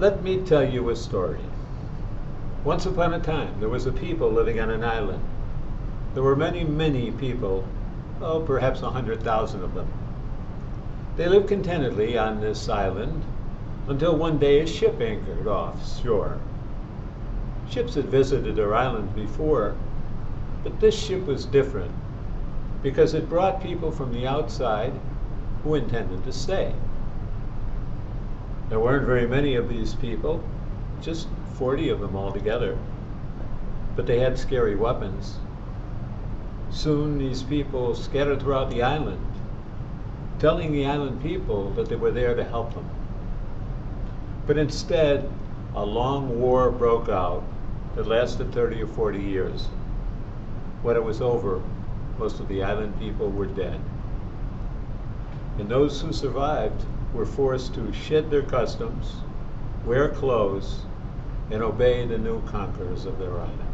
Let me tell you a story. Once upon a time, there was a people living on an island. There were many, many people, perhaps 100,000 of them. They lived contentedly on this island until one day a ship anchored offshore. Ships had visited their island before, but this ship was different because it brought people from the outside who intended to stay. There weren't very many of these people, just 40 of them altogether, but they had scary weapons. Soon these people scattered throughout the island, telling the island people that they were there to help them. But instead, a long war broke out that lasted 30 or 40 years. When it was over, most of the island people were dead. And those who survived were forced to shed their customs, wear clothes, and obey the new conquerors of their island.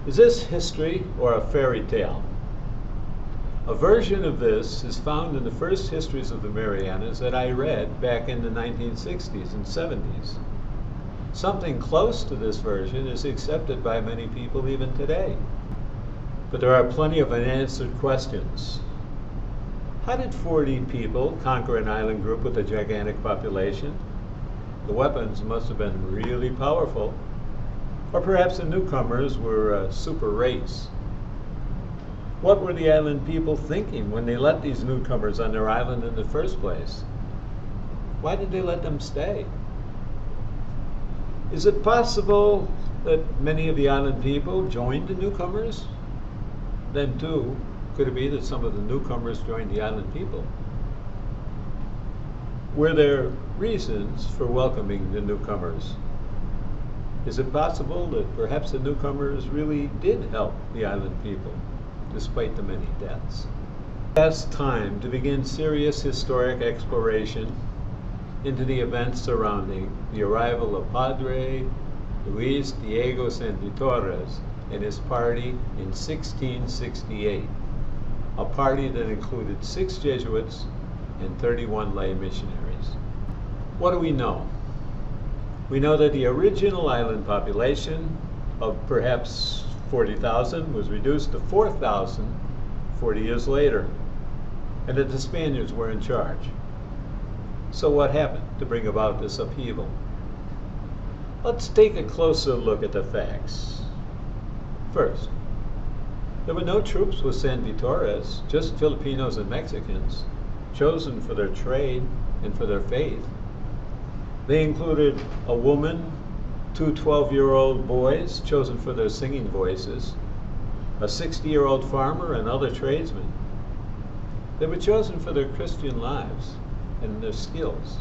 Is this history or a fairy tale? A version of this is found in the first histories of the Marianas that I read back in the 1960s and 70s. Something close to this version is accepted by many people even today. But there are plenty of unanswered questions. How did 40 people conquer an island group with a gigantic population? The weapons must have been really powerful. Or perhaps the newcomers were a super race. What were the island people thinking when they let these newcomers on their island in the first place? Why did they let them stay? Is it possible that many of the island people joined the newcomers? Then too, could it be that some of the newcomers joined the island people? Were there reasons for welcoming the newcomers? Is it possible that perhaps the newcomers really did help the island people, despite the many deaths? It's time to begin serious historic exploration into the events surrounding the arrival of Padre Luis Diego Santitorres and his party in 1668, a party that included 6 Jesuits and 31 lay missionaries. What do we know? We know that the original island population of perhaps 40,000 was reduced to 4,000 40 years later, and that the Spaniards were in charge. So what happened to bring about this upheaval? Let's take a closer look at the facts. First, there were no troops with Santitorres, just Filipinos and Mexicans, chosen for their trade and for their faith. They included a woman, 2 12-year-old boys chosen for their singing voices, a 60-year-old farmer, and other tradesmen. They were chosen for their Christian lives and their skills,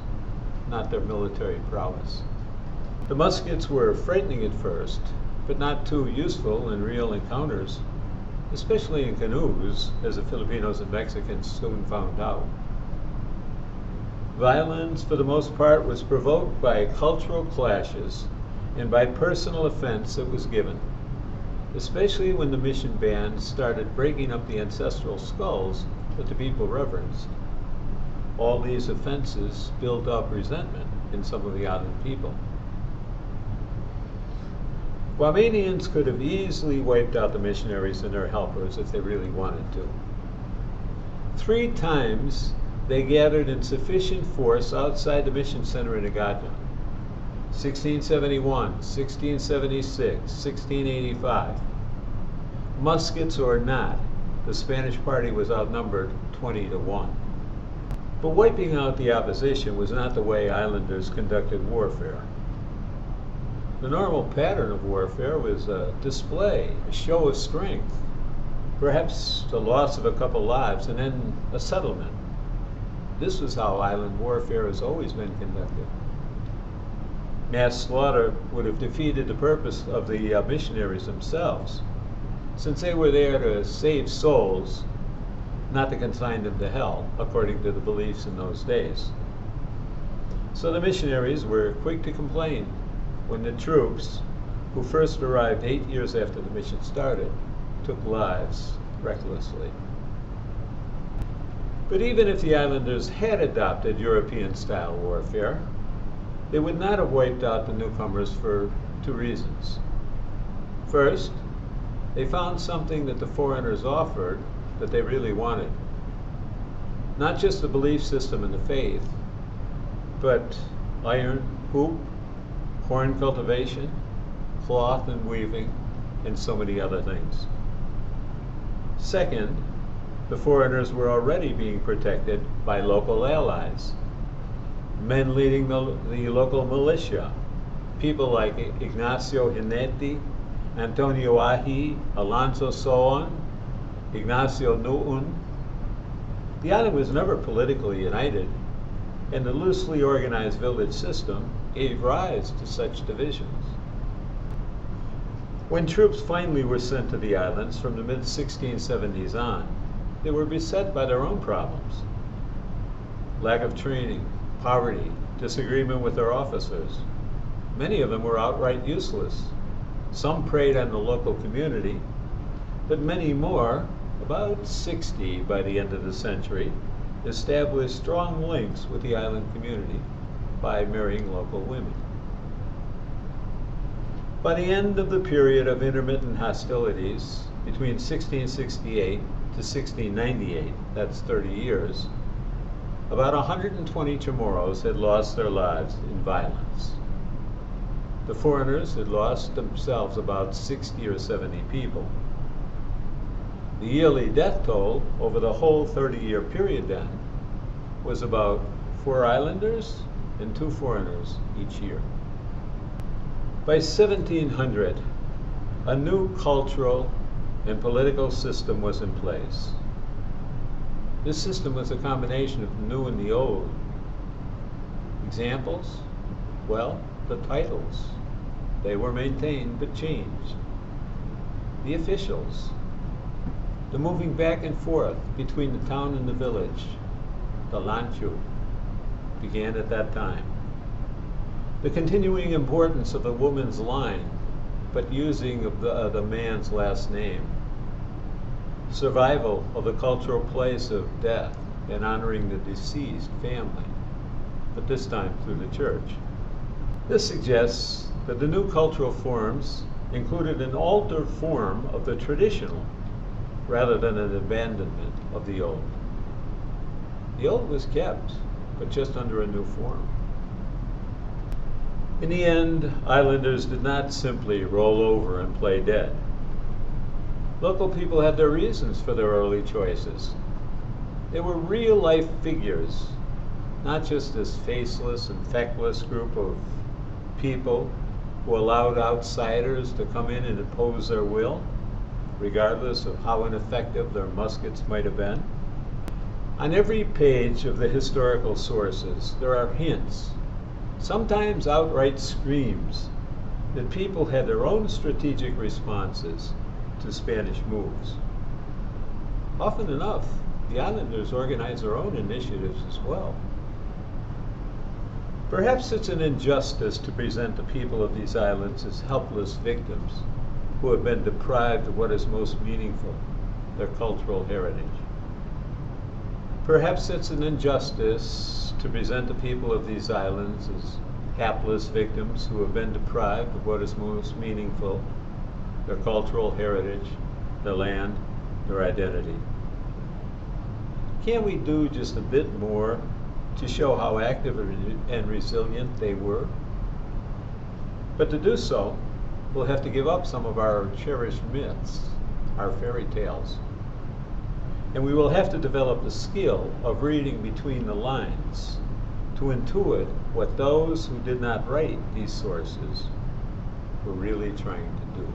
not their military prowess. The muskets were frightening at first, but not too useful in real encounters, especially in canoes, as the Filipinos and Mexicans soon found out. Violence, for the most part, was provoked by cultural clashes and by personal offense that was given, especially when the mission bands started breaking up the ancestral skulls that the people reverenced. All these offenses built up resentment in some of the island people. Guamanians could have easily wiped out the missionaries and their helpers if they really wanted to. 3 times they gathered in sufficient force outside the mission center in Hagatna. 1671, 1676, 1685. Muskets or not, the Spanish party was outnumbered 20 to 1. But wiping out the opposition was not the way islanders conducted warfare. The normal pattern of warfare was a display, a show of strength, perhaps the loss of a couple lives, and then a settlement. This was how island warfare has always been conducted. Mass slaughter would have defeated the purpose of the missionaries themselves, since they were there to save souls, not to consign them to hell, according to the beliefs in those days. So the missionaries were quick to complain when the troops, who first arrived 8 years after the mission started, took lives recklessly. But even if the islanders had adopted European-style warfare, they would not have wiped out the newcomers for two reasons. First, they found something that the foreigners offered that they really wanted. Not just the belief system and the faith, but iron, hoop, corn cultivation, cloth and weaving, and so many other things. Second, the foreigners were already being protected by local allies, men leading the local militia, people like Ignacio Hineti, Antonio Ahi, Alonso Soon, Ignacio Nuun. The island was never politically united, and the loosely organized village system gave rise to such divisions. When troops finally were sent to the islands from the mid-1670s on, they were beset by their own problems. Lack of training, poverty, disagreement with their officers. Many of them were outright useless. Some preyed on the local community, but many more, about 60 by the end of the century, established strong links with the island community by marrying local women. By the end of the period of intermittent hostilities, between 1668 to 1698, that's 30 years, about 120 Chamorros had lost their lives in violence. The foreigners had lost themselves about 60 or 70 people. The yearly death toll over the whole 30-year period then was about 4 islanders and 2 foreigners each year. By 1700, a new cultural and political system was in place. This system was a combination of the new and the old. Examples? Well, the titles. They were maintained but changed. The officials. The moving back and forth between the town and the village, the lanchu, began at that time. The continuing importance of the woman's line, but using of the man's last name. Survival of the cultural place of death and honoring the deceased family, but this time through the church. This suggests that the new cultural forms included an altered form of the traditional rather than an abandonment of the old. The old was kept, but just under a new form. In the end, islanders did not simply roll over and play dead. Local people had their reasons for their early choices. They were real-life figures, not just this faceless and feckless group of people who allowed outsiders to come in and impose their will, regardless of how ineffective their muskets might have been. On every page of the historical sources, there are hints, sometimes outright screams, that people had their own strategic responses to Spanish moves. Often enough, the islanders organized their own initiatives as well. Perhaps it's an injustice to present the people of these islands as helpless victims who have been deprived of what is most meaningful, their cultural heritage. Perhaps it's an injustice to present the people of these islands as hapless victims who have been deprived of what is most meaningful, their cultural heritage, their land, their identity. Can we do just a bit more to show how active and resilient they were? But to do so, we'll have to give up some of our cherished myths, our fairy tales. And we will have to develop the skill of reading between the lines to intuit what those who did not write these sources were really trying to do.